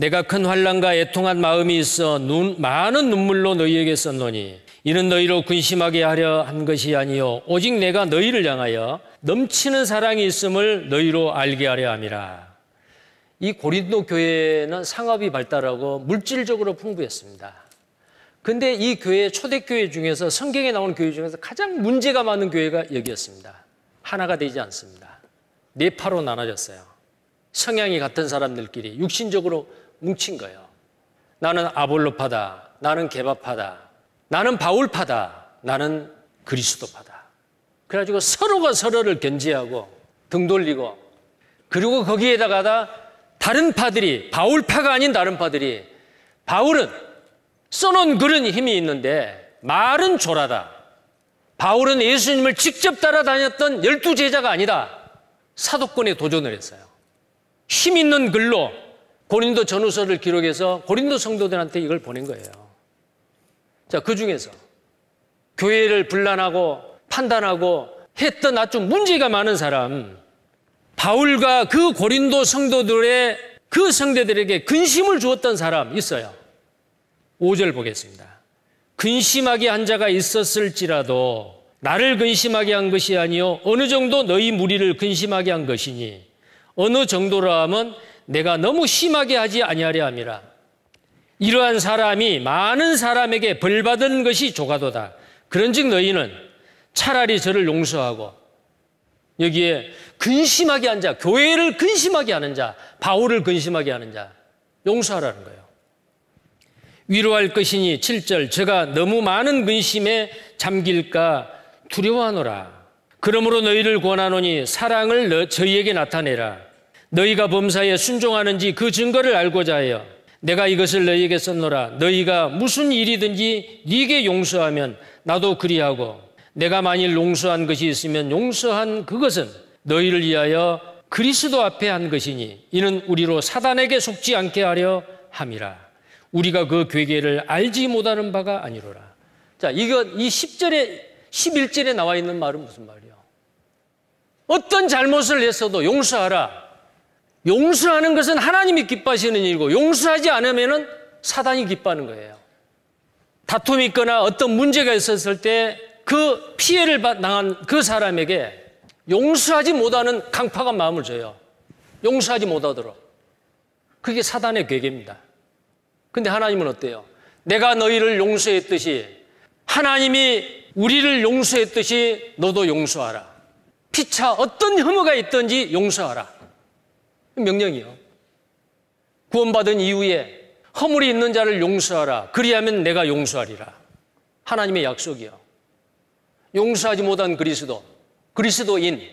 내가 큰 환난과 애통한 마음이 있어 많은 눈물로 너희에게 썼노니 이는 너희로 근심하게 하려 한 것이 아니요 오직 내가 너희를 향하여 넘치는 사랑이 있음을 너희로 알게 하려 함이라. 이 고린도 교회는 상업이 발달하고 물질적으로 풍부했습니다. 근데 이 교회, 초대교회 중에서 성경에 나오는 교회 중에서 가장 문제가 많은 교회가 여기였습니다. 하나가 되지 않습니다. 네 파로 나눠졌어요. 성향이 같은 사람들끼리 육신적으로 뭉친 거예요. 나는 아볼로파다, 나는 게바파다, 나는 바울파다, 나는 그리스도파다. 그래가지고 서로가 서로를 견제하고 등 돌리고, 그리고 거기에다가 다른 파들이, 바울파가 아닌 다른 파들이, 바울은 써놓은 글은 힘이 있는데 말은 조라다. 바울은 예수님을 직접 따라다녔던 12제자가 아니다. 사도권에 도전을 했어요. 힘 있는 글로 고린도 전후서를 기록해서 고린도 성도들한테 이걸 보낸 거예요. 자, 그 중에서 교회를 분란하고 판단하고 했던 아주 문제가 많은 사람, 바울과 그 고린도 성도들의 그 성도들에게 근심을 주었던 사람 있어요. 5절 보겠습니다. 근심하게 한 자가 있었을지라도 나를 근심하게 한 것이 아니요 어느 정도 너희 무리를 근심하게 한 것이니 어느 정도라 하면 내가 너무 심하게 하지 아니하려 함이라. 이러한 사람이 많은 사람에게 벌받은 것이 조가도다. 그런즉 너희는 차라리 저를 용서하고, 여기에 근심하게 한 자, 교회를 근심하게 하는 자, 바울을 근심하게 하는 자 용서하라는 거예요. 위로할 것이니 7절 제가 너무 많은 근심에 잠길까 두려워하노라. 그러므로 너희를 권하노니 사랑을 저희에게 나타내라. 너희가 범사에 순종하는지 그 증거를 알고자 하여 내가 이것을 너희에게 썼노라. 너희가 무슨 일이든지 네게 용서하면 나도 그리하고 내가 만일 용서한 것이 있으면 용서한 그것은 너희를 위하여 그리스도 앞에 한 것이니 이는 우리로 사단에게 속지 않게 하려 함이라. 우리가 그 괴계를 알지 못하는 바가 아니로라. 자, 이 10절에 11절에 나와 있는 말은 무슨 말이에요? 어떤 잘못을 했어도 용서하라. 용서하는 것은 하나님이 기뻐하시는 일이고 용서하지 않으면 사단이 기뻐하는 거예요. 다툼이 있거나 어떤 문제가 있었을 때 그 피해를 당한 그 사람에게 용서하지 못하는 강팍한 마음을 줘요. 용서하지 못하도록. 그게 사단의 괴계입니다. 근데 하나님은 어때요? 내가 너희를 용서했듯이 하나님이 우리를 용서했듯이 너도 용서하라. 피차 어떤 혐오가 있든지 용서하라. 명령이요. 구원받은 이후에 허물이 있는 자를 용서하라. 그리하면 내가 용서하리라. 하나님의 약속이요. 용서하지 못한 그리스도인,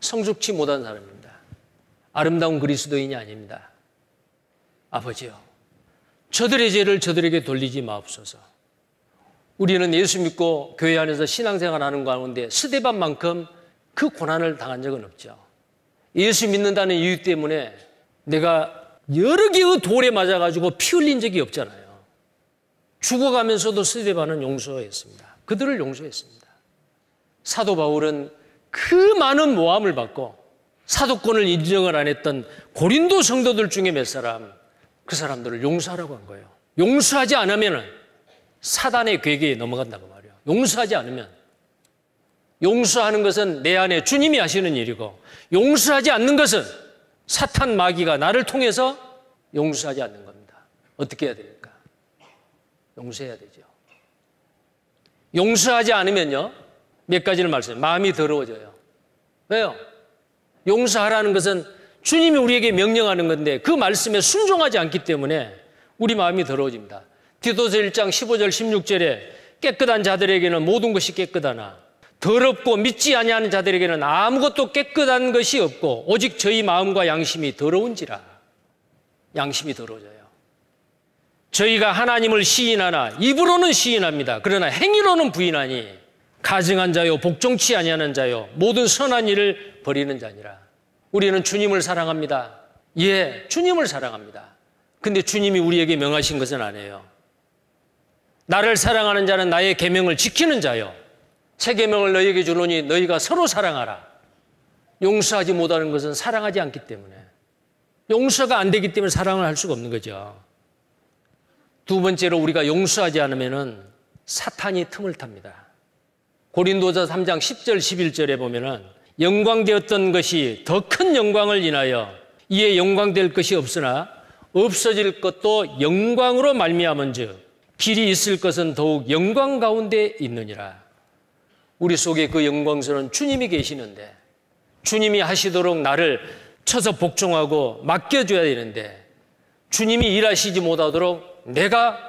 성숙치 못한 사람입니다. 아름다운 그리스도인이 아닙니다. 아버지요, 저들의 죄를 저들에게 돌리지 마옵소서. 우리는 예수 믿고 교회 안에서 신앙생활하는 가운데 스데반만큼 그 고난을 당한 적은 없죠. 예수 믿는다는 이유 때문에 내가 여러 개의 돌에 맞아가지고 피 흘린 적이 없잖아요. 죽어가면서도 스데반은 용서했습니다. 그들을 용서했습니다. 사도 바울은 그 많은 모함을 받고 사도권을 인정을 안 했던 고린도 성도들 중에 몇 사람, 그 사람들을 용서하라고 한 거예요. 용서하지 않으면 사단의 괴계에 넘어간다고 말이에요. 용서하지 않으면. 용서하는 것은 내 안에 주님이 하시는 일이고 용서하지 않는 것은 사탄 마귀가 나를 통해서 용서하지 않는 겁니다. 어떻게 해야 됩니까? 용서해야 되죠. 용서하지 않으면요, 몇 가지를 말씀해요. 마음이 더러워져요. 왜요? 용서하라는 것은 주님이 우리에게 명령하는 건데 그 말씀에 순종하지 않기 때문에 우리 마음이 더러워집니다. 디도서 1장 15절 16절에 깨끗한 자들에게는 모든 것이 깨끗하나 더럽고 믿지 아니하는 자들에게는 아무것도 깨끗한 것이 없고 오직 저희 마음과 양심이 더러운지라. 양심이 더러워져요. 저희가 하나님을 시인하나 입으로는 시인합니다. 그러나 행위로는 부인하니 가증한 자요 복종치 아니하는 자요 모든 선한 일을 버리는 자니라. 우리는 주님을 사랑합니다. 예, 주님을 사랑합니다. 근데 주님이 우리에게 명하신 것은 아니에요. 나를 사랑하는 자는 나의 계명을 지키는 자요 새 계명을 너희에게 주노니 너희가 서로 사랑하라. 용서하지 못하는 것은 사랑하지 않기 때문에 용서가 안 되기 때문에 사랑을 할 수가 없는 거죠. 두 번째로 우리가 용서하지 않으면은 사탄이 틈을 탑니다. 고린도서 3장 10절 11절에 보면은 영광되었던 것이 더 큰 영광을 인하여 이에 영광될 것이 없으나 없어질 것도 영광으로 말미암은즉 길이 있을 것은 더욱 영광 가운데 있느니라. 우리 속에 그 영광스러운 주님이 계시는데 주님이 하시도록 나를 쳐서 복종하고 맡겨줘야 되는데 주님이 일하시지 못하도록 내가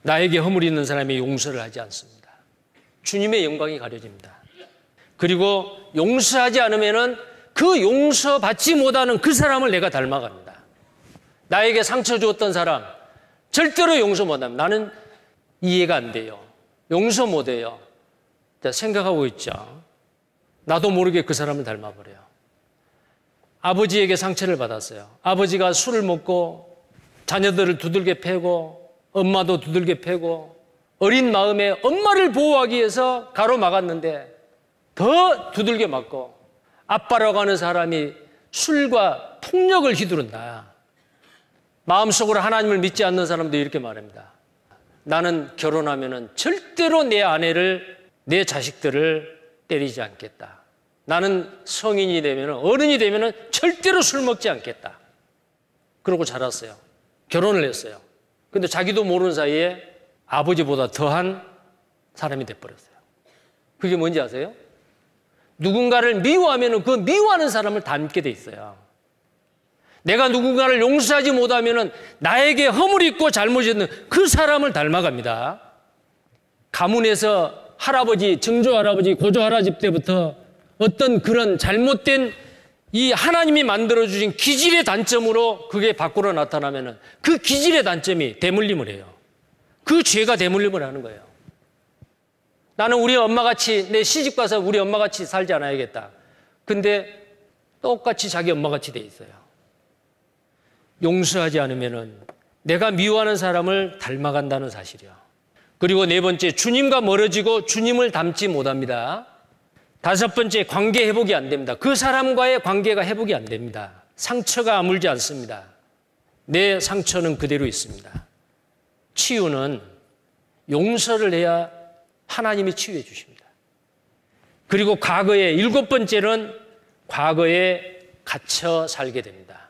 나에게 허물 있는 사람이 용서를 하지 않습니다. 주님의 영광이 가려집니다. 그리고 용서하지 않으면은 그 용서받지 못하는 그 사람을 내가 닮아갑니다. 나에게 상처 주었던 사람 절대로 용서 못합니다. 나는 이해가 안 돼요. 용서 못해요. 생각하고 있죠. 나도 모르게 그 사람을 닮아버려요. 아버지에게 상처를 받았어요. 아버지가 술을 먹고 자녀들을 두들겨 패고 엄마도 두들겨 패고 어린 마음에 엄마를 보호하기 위해서 가로막았는데 더 두들겨 맞고 아빠라고 하는 사람이 술과 폭력을 휘두른다. 마음속으로 하나님을 믿지 않는 사람도 이렇게 말합니다. 나는 결혼하면은 절대로 내 아내를, 내 자식들을 때리지 않겠다. 나는 성인이 되면, 어른이 되면 절대로 술 먹지 않겠다. 그러고 자랐어요. 결혼을 했어요. 근데 자기도 모르는 사이에 아버지보다 더한 사람이 돼버렸어요. 그게 뭔지 아세요? 누군가를 미워하면 그 미워하는 사람을 닮게 돼 있어요. 내가 누군가를 용서하지 못하면 나에게 허물이 있고 잘못이 있는 그 사람을 닮아갑니다. 가문에서 할아버지, 증조할아버지, 고조할아버지 때부터 어떤 그런 잘못된 이 하나님이 만들어주신 기질의 단점으로 그게 밖으로 나타나면 그 기질의 단점이 대물림을 해요. 그 죄가 대물림을 하는 거예요. 나는 우리 엄마같이, 내 시집 가서 우리 엄마같이 살지 않아야겠다. 근데 똑같이 자기 엄마같이 돼 있어요. 용서하지 않으면 내가 미워하는 사람을 닮아간다는 사실이요. 그리고 네 번째, 주님과 멀어지고 주님을 닮지 못합니다. 다섯 번째, 관계 회복이 안 됩니다. 그 사람과의 관계가 회복이 안 됩니다. 상처가 아물지 않습니다. 내 상처는 그대로 있습니다. 치유는 용서를 해야 하나님이 치유해 주십니다. 그리고 과거에, 일곱 번째는 과거에 갇혀 살게 됩니다.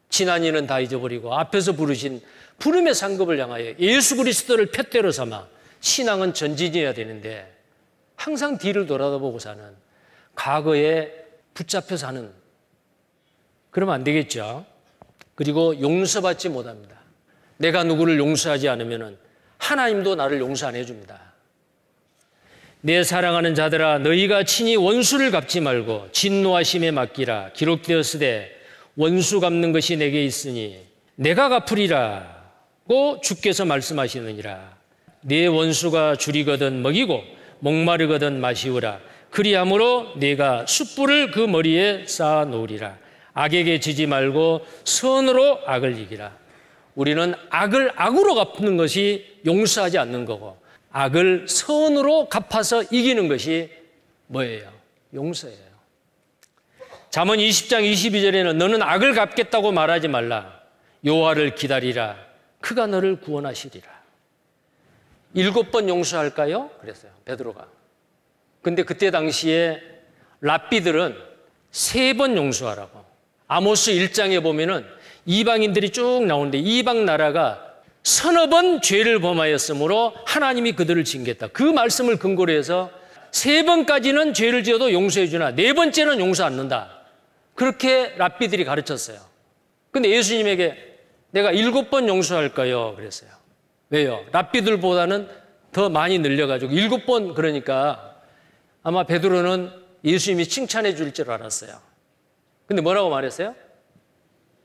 지난 일은 다 잊어버리고 앞에서 부르신 부름의 상급을 향하여 예수 그리스도를 푯대로 삼아 신앙은 전진해야 되는데 항상 뒤를 돌아다보고 사는, 과거에 붙잡혀 사는, 그러면 안 되겠죠. 그리고 용서받지 못합니다. 내가 누구를 용서하지 않으면 하나님도 나를 용서 안 해줍니다. 내 사랑하는 자들아, 너희가 친히 원수를 갚지 말고 진노하심에 맡기라. 기록되었으되 원수 갚는 것이 내게 있으니 내가 갚으리라고 주께서 말씀하시느니라. 네 원수가 줄이거든 먹이고 목마르거든 마시우라. 그리함으로 네가 숯불을 그 머리에 쌓아 놓으리라. 악에게 지지 말고 선으로 악을 이기라. 우리는 악을 악으로 갚는 것이 용서하지 않는 거고, 악을 선으로 갚아서 이기는 것이 뭐예요? 용서예요. 잠언 20장 22절에는 너는 악을 갚겠다고 말하지 말라. 여호와를 기다리라. 그가 너를 구원하시리라. 7번 용서할까요? 그랬어요, 베드로가. 근데 그때 당시에 랍비들은 3번 용서하라고. 아모스 1장에 보면은 이방인들이 쭉 나오는데 이방 나라가 서너 번 죄를 범하였으므로 하나님이 그들을 징계했다. 그 말씀을 근거로 해서 3번까지는 죄를 지어도 용서해 주나 4번째는 용서 않는다. 그렇게 랍비들이 가르쳤어요. 근데 예수님에게 내가 7번 용서할까요? 그랬어요. 왜요? 랍비들보다는 더 많이 늘려가지고 7번, 그러니까 아마 베드로는 예수님이 칭찬해 줄 줄 알았어요. 근데 뭐라고 말했어요?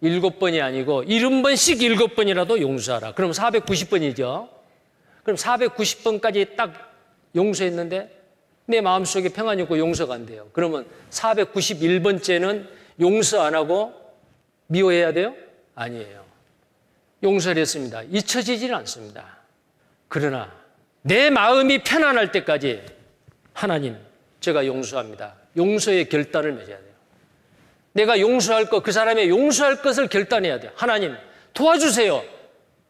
7번이 아니고 70번씩 7번이라도 용서하라. 그럼 490번이죠. 그럼 490번까지 딱 용서했는데 내 마음속에 평안이 없고 용서가 안 돼요. 그러면 491번째는 용서 안 하고 미워해야 돼요? 아니에요. 용서를 했습니다. 잊혀지지는 않습니다. 그러나 내 마음이 편안할 때까지 하나님, 제가 용서합니다. 용서의 결단을 맺어야 돼요. 내가 용서할 것, 그 사람의 용서할 것을 결단해야 돼요. 하나님 도와주세요.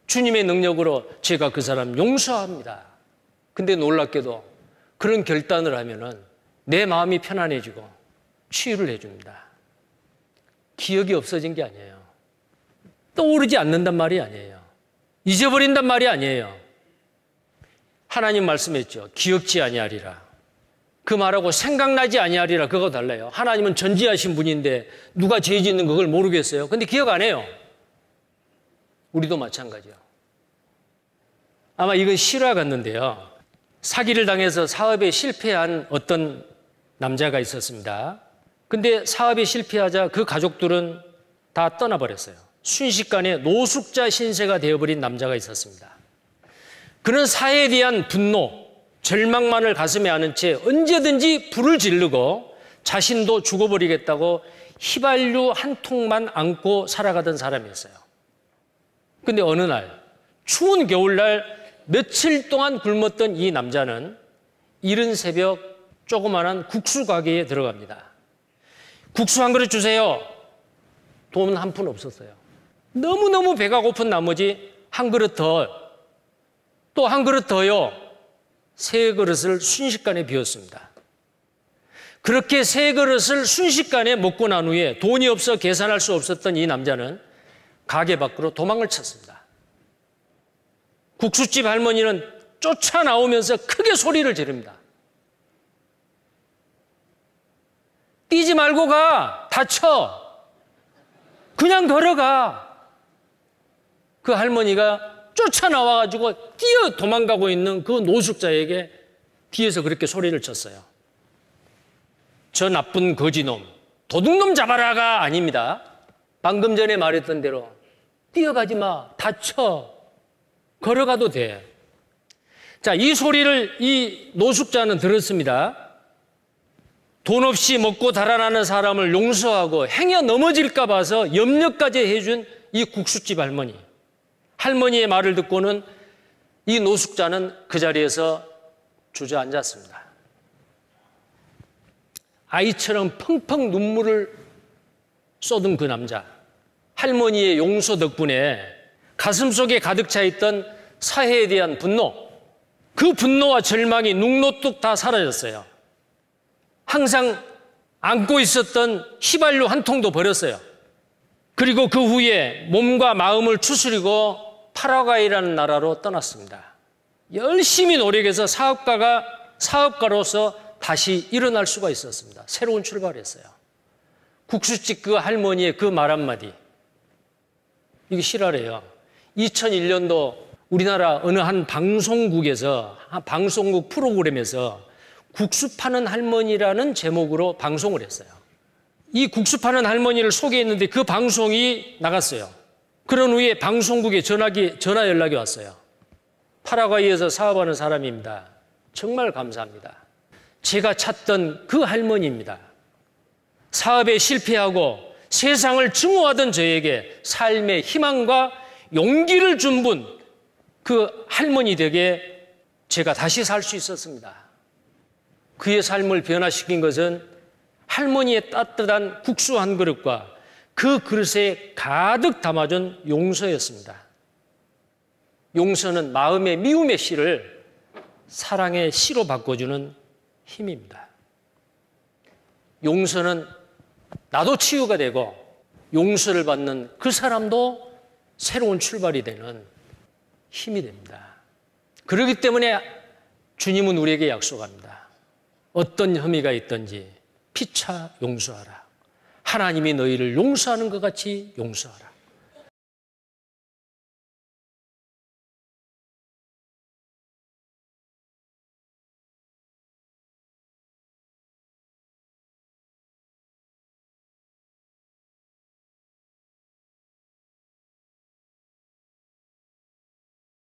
주님의 능력으로 제가 그 사람 용서합니다. 근데 놀랍게도 그런 결단을 하면은 내 마음이 편안해지고 치유를 해줍니다. 기억이 없어진 게 아니에요. 떠오르지 않는단 말이 아니에요. 잊어버린단 말이 아니에요. 하나님 말씀했죠. 기억지 아니하리라. 그 말하고 생각나지 아니하리라. 그거 달라요. 하나님은 전지하신 분인데 누가 죄 짓는 그걸 모르겠어요. 근데 기억 안 해요. 우리도 마찬가지요. 아마 이건 실화 같는데요. 사기를 당해서 사업에 실패한 어떤 남자가 있었습니다. 근데 사업에 실패하자 그 가족들은 다 떠나버렸어요. 순식간에 노숙자 신세가 되어버린 남자가 있었습니다. 그는 사회에 대한 분노, 절망만을 가슴에 안은 채 언제든지 불을 지르고 자신도 죽어버리겠다고 휘발유 한 통만 안고 살아가던 사람이었어요. 근데 어느 날, 추운 겨울날 며칠 동안 굶었던 이 남자는 이른 새벽 조그마한 국수 가게에 들어갑니다. 국수 한 그릇 주세요. 돈 한 푼 없었어요. 너무너무 배가 고픈 나머지 한 그릇 더, 또 한 그릇 더요. 세 그릇을 순식간에 비웠습니다. 그렇게 세 그릇을 순식간에 먹고 난 후에 돈이 없어 계산할 수 없었던 이 남자는 가게 밖으로 도망을 쳤습니다. 국수집 할머니는 쫓아나오면서 크게 소리를 지릅니다. 뛰지 말고 가. 다쳐. 그냥 걸어가. 그 할머니가 쫓아나와가지고 뛰어 도망가고 있는 그 노숙자에게 뒤에서 그렇게 소리를 쳤어요. 저 나쁜 거지놈, 도둑놈 잡아라가 아닙니다. 방금 전에 말했던 대로 뛰어가지 마. 다쳐. 걸어가도 돼. 자, 이 소리를 이 노숙자는 들었습니다. 돈 없이 먹고 달아나는 사람을 용서하고 행여 넘어질까 봐서 염려까지 해준 이 국수집 할머니. 할머니의 말을 듣고는 이 노숙자는 그 자리에서 주저앉았습니다. 아이처럼 펑펑 눈물을 쏟은 그 남자. 할머니의 용서 덕분에 가슴속에 가득 차 있던 사회에 대한 분노, 그 분노와 절망이 눅노뚝 다 사라졌어요. 항상 안고 있었던 휘발유 한 통도 버렸어요. 그리고 그 후에 몸과 마음을 추스리고 파라과이라는 나라로 떠났습니다. 열심히 노력해서 사업가로서 다시 일어날 수가 있었습니다. 새로운 출발을 했어요. 국수집 그 할머니의 그 말 한마디. 이게 실화래요. 2001년도 우리나라 어느 한 방송국에서, 방송국 프로그램에서 국수 파는 할머니라는 제목으로 방송을 했어요. 이 국수 파는 할머니를 소개했는데 그 방송이 나갔어요. 그런 후에 방송국에 전화 연락이 왔어요. 파라과이에서 사업하는 사람입니다. 정말 감사합니다. 제가 찾던 그 할머니입니다. 사업에 실패하고 세상을 증오하던 저에게 삶의 희망과 용기를 준 분, 그 할머니 댁에 제가 다시 살 수 있었습니다. 그의 삶을 변화시킨 것은 할머니의 따뜻한 국수 한 그릇과 그 그릇에 가득 담아준 용서였습니다. 용서는 마음의 미움의 씨를 사랑의 씨로 바꿔주는 힘입니다. 용서는 나도 치유가 되고 용서를 받는 그 사람도 새로운 출발이 되는 힘이 됩니다. 그렇기 때문에 주님은 우리에게 약속합니다. 어떤 혐의가 있든지 피차 용서하라. 하나님이 너희를 용서하는 것 같이 용서하라.